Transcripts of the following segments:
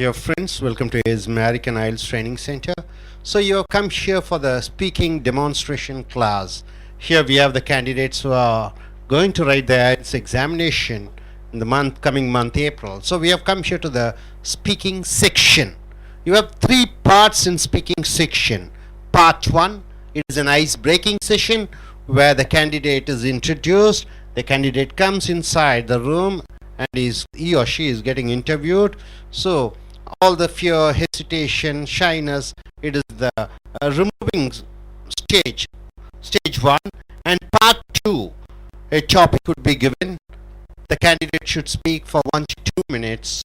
Dear friends, welcome to his American I.E.L.T.S Training Center. So you have come here for the speaking demonstration class. Here we have the candidates who are going to write the I.E.L.T.S examination in the coming month April. So we have come here to the speaking section. You have three parts in speaking section. Part 1, it is an ice-breaking session where the candidate is introduced. The candidate comes inside the room and he or she is getting interviewed. So all the fear, hesitation, shyness, it is the removing stage 1. And part 2, a topic would be given. The candidate should speak for 1 to 2 minutes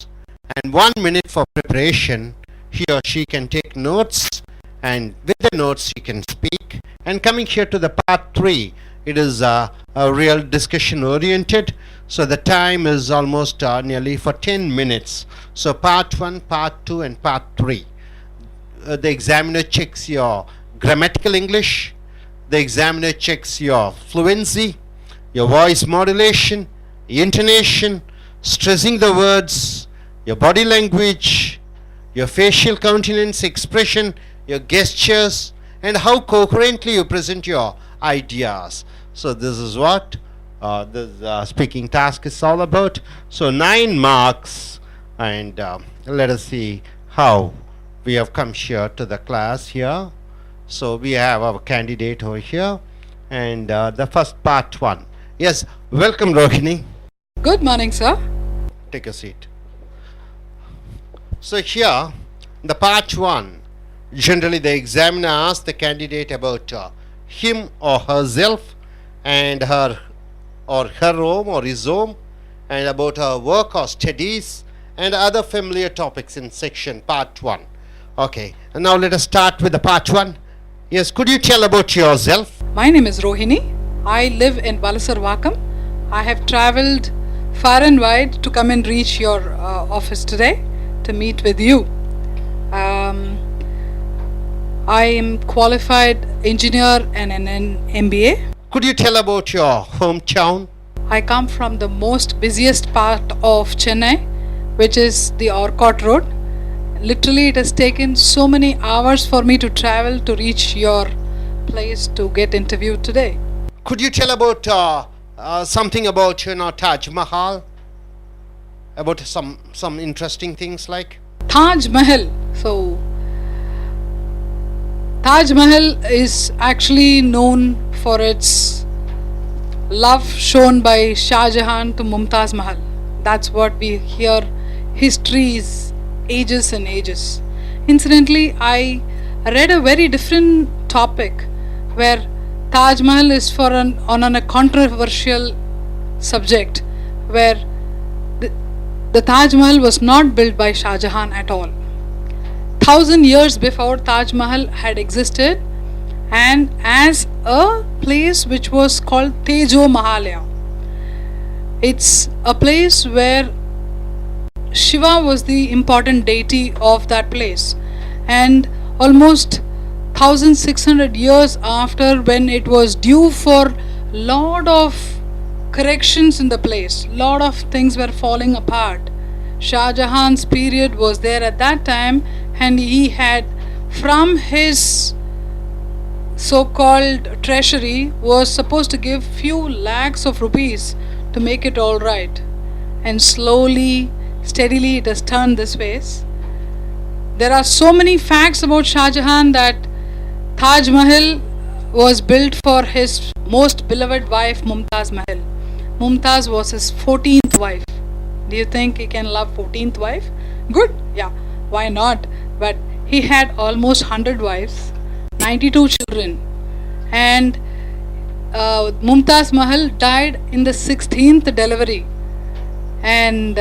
and 1 minute for preparation. He or she can take notes, and with the notes he can speak. And coming here to the part 3, it is a real discussion oriented. So the time is almost nearly for 10 minutes. So part 1, part 2 and part 3. The examiner checks your grammatical English. The examiner checks your fluency, your voice modulation, intonation, stressing the words, your body language, your facial countenance expression, your gestures, and how coherently you present your ideas. So this is what this speaking task is all about. So 9 marks, and let us see how we have come here to the class here. So we have our candidate over here, and the first part 1. Yes, welcome Rohini. Good morning, sir. Take a seat. So here, the part 1, generally the examiner asks the candidate about him or herself and her home or his home, and about her work or studies and other familiar topics in section part 1. Okay, and now let us start with the part 1. Yes, could you tell about yourself? My name is Rohini. I live in Balasarvakam. I have traveled far and wide to come and reach your office today to meet with you. I am qualified engineer and an MBA. Could you tell about your hometown? I come from the most busiest part of Chennai, which is the Orcott Road. Literally, it has taken so many hours for me to travel to reach your place to get interviewed today. Could you tell about something about Taj Mahal? About some interesting things like Taj Mahal. So Taj Mahal is actually known for its love shown by Shah Jahan to Mumtaz Mahal. That's what we hear. History is ages and ages. Incidentally, I read a very different topic where Taj Mahal is on a controversial subject, where the Taj Mahal was not built by Shah Jahan at all. 1000 years before Taj Mahal had existed, and as a place which was called Tejo Mahalaya. It's a place where Shiva was the important deity of that place, and almost 1600 years after, when it was due for lot of corrections in the place, lot of things were falling apart. Shah Jahan's period was there at that time, and he had, from his so-called treasury, was supposed to give few lakhs of rupees to make it all right. And slowly, steadily it has turned this way. There are so many facts about Shah Jahan that Taj Mahal was built for his most beloved wife Mumtaz Mahal. Mumtaz was his 14th wife. Do you think he can love 14th wife? Good, yeah, why not? But he had almost 100 wives, 92 children, and Mumtaz Mahal died in the 16th delivery, and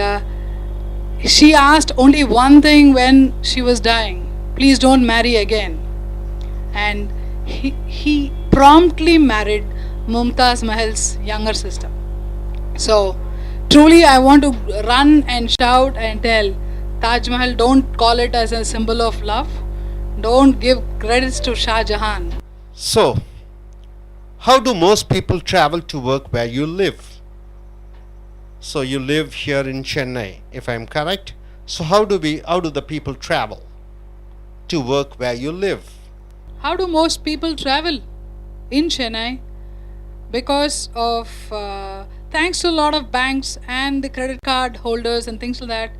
she asked only one thing when she was dying: please don't marry again. And he promptly married Mumtaz Mahal's younger sister. So truly I want to run and shout and tell Taj Mahal, don't call it as a symbol of love. Don't give credits to Shah Jahan. So, how do most people travel to work where you live? So you live here in Chennai, if I am correct. So how do the people travel to work where you live? How do most people travel in Chennai? Because of thanks to a lot of banks and the credit card holders and things like that,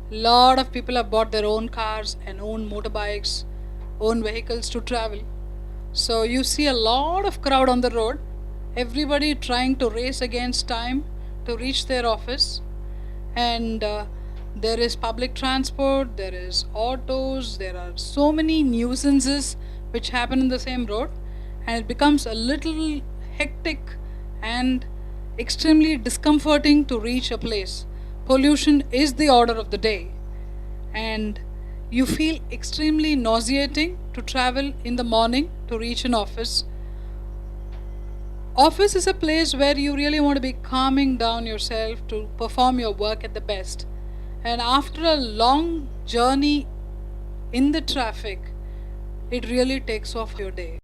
lot of people have bought their own cars and own motorbikes, own vehicles to travel. So you see a lot of crowd on the road, everybody trying to race against time to reach their office. And there is public transport, there is autos, there are so many nuisances which happen in the same road, and it becomes a little hectic and extremely discomforting to reach a place. Pollution is the order of the day, and you feel extremely nauseating to travel in the morning to reach an office. Office is a place where you really want to be calming down yourself to perform your work at the best. And after a long journey in the traffic, it really takes off your day.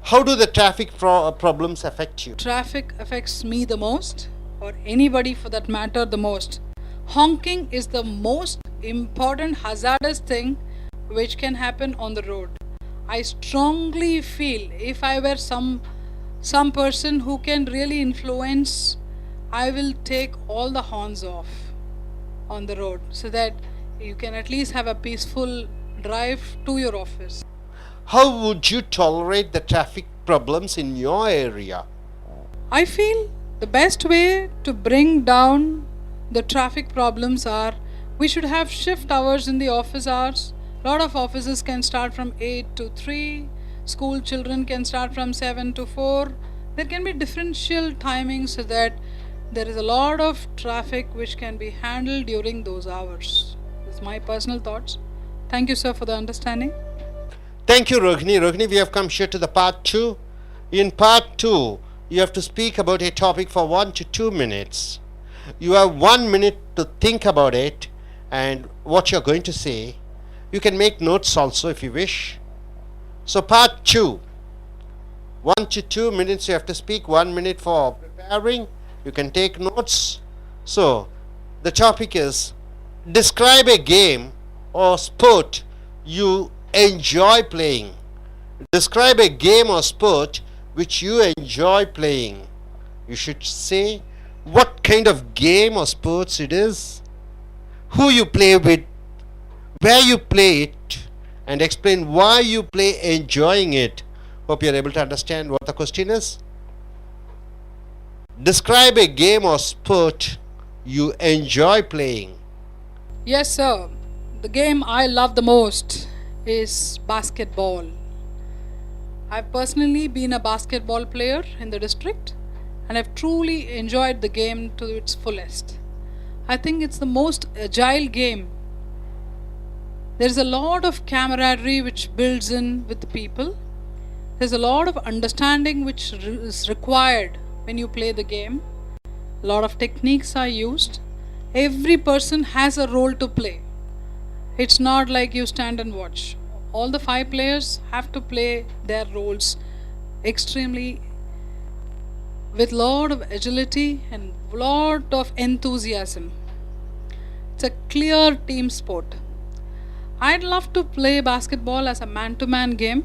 How do the traffic problems affect you? Traffic affects me the most, or anybody for that matter the most. Honking is the most important hazardous thing which can happen on the road. I strongly feel if I were some person who can really influence, I will take all the horns off on the road so that you can at least have a peaceful drive to your office. How would you tolerate the traffic problems in your area? I feel the best way to bring down the traffic problems are we should have shift hours in the office hours. A lot of offices can start from 8 to 3. School children can start from 7 to 4. There can be differential timings so that there is a lot of traffic which can be handled during those hours. This is my personal thoughts. Thank you, sir, for the understanding. Thank you, Rohini. Rohini, we have come here to the part 2. In part 2, you have to speak about a topic for 1 to 2 minutes. You have 1 minute to think about it and what you're going to say. You can make notes also if you wish. So part 2, 1 to 2 minutes you have to speak, 1 minute for preparing. You can take notes. So the topic is describe a game or sport you enjoy playing. Describe a game or sport which you enjoy playing. You should say what kind of game or sports it is, who you play with, where you play it, and explain why you play enjoying it. Hope you are able to understand what the question is. Describe a game or sport you enjoy playing. Yes, sir. The game I love the most is basketball. I've personally been a basketball player in the district and I've truly enjoyed the game to its fullest. I think it's the most agile game. There's a lot of camaraderie which builds in with the people. There's a lot of understanding which is required when you play the game. A lot of techniques are used. Every person has a role to play. It's not like you stand and watch. All the 5 players have to play their roles extremely with lot of agility and lot of enthusiasm. It's a clear team sport. I'd love to play basketball as a man-to-man game.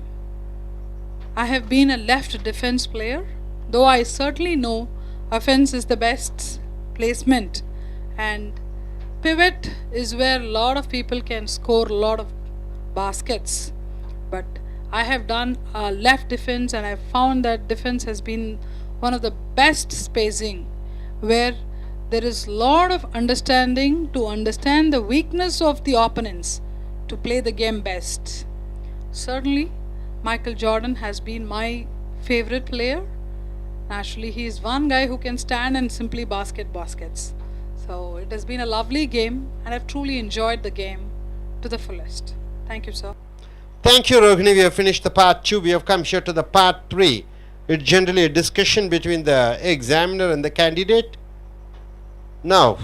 I have been a left defense player, though I certainly know offense is the best placement, and pivot is where a lot of people can score a lot of baskets. But I have done a left defense and I found that defense has been one of the best spacing where there is a lot of understanding to understand the weakness of the opponents to play the game best. Certainly, Michael Jordan has been my favorite player. Naturally, he is one guy who can stand and simply basket baskets. So it has been a lovely game and I've truly enjoyed the game to the fullest. Thank you, sir. Thank you, Rohini. We have finished the part 2. We have come here to the part 3. It's generally a discussion between the examiner and the candidate. Now,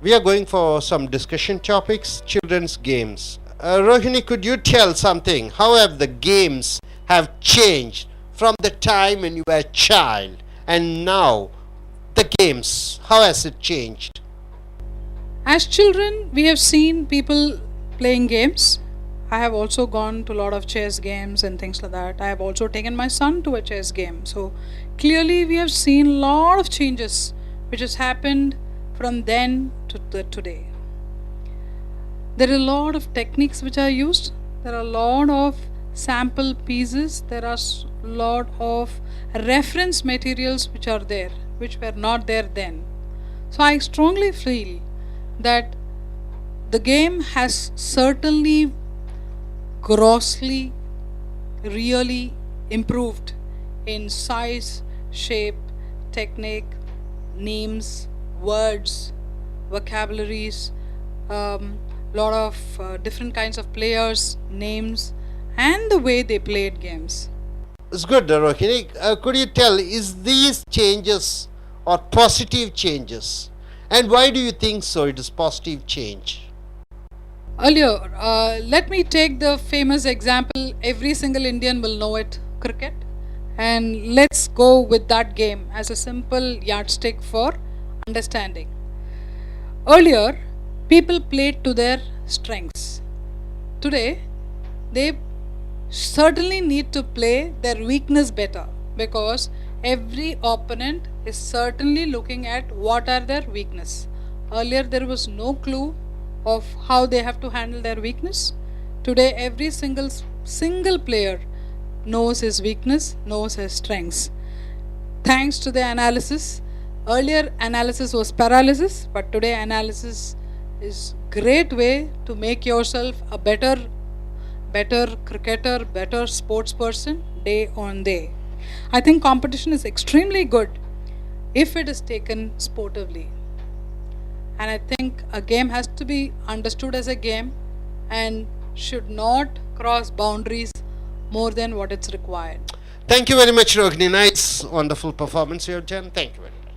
we are going for some discussion topics, children's games. Rohini, could you tell something? How have the games have changed from the time when you were a child and now? The games, how has it changed? As children, we have seen people playing games. I have also gone to a lot of chess games and things like that. I have also taken my son to a chess game. So clearly, we have seen a lot of changes which has happened from then to today. There are a lot of techniques which are used. There are a lot of sample pieces. There are a lot of reference materials which are there, which were not there then. So I strongly feel that the game has certainly grossly, really improved in size, shape, technique, names, words, vocabularies, lot of different kinds of players, names, and the way they played games. It's good, Rohini. Could you tell, is these changes or positive changes? And why do you think so? It is positive change. Earlier, let me take the famous example, every single Indian will know it, cricket. And let's go with that game as a simple yardstick for understanding. Earlier, people played to their strengths. Today, they certainly need to play their weakness better, because every opponent is certainly looking at what are their weakness. Earlier, there was no clue of how they have to handle their weakness. Today, every single player knows his weakness, knows his strengths. Thanks to the analysis. Earlier analysis was paralysis, but today analysis is great way to make yourself a better cricketer, better sports person day on day. I think competition is extremely good if it is taken sportively. And I think a game has to be understood as a game and should not cross boundaries more than what it's required. Thank you very much, Rohini. Nice, wonderful performance you have done. Thank you very much.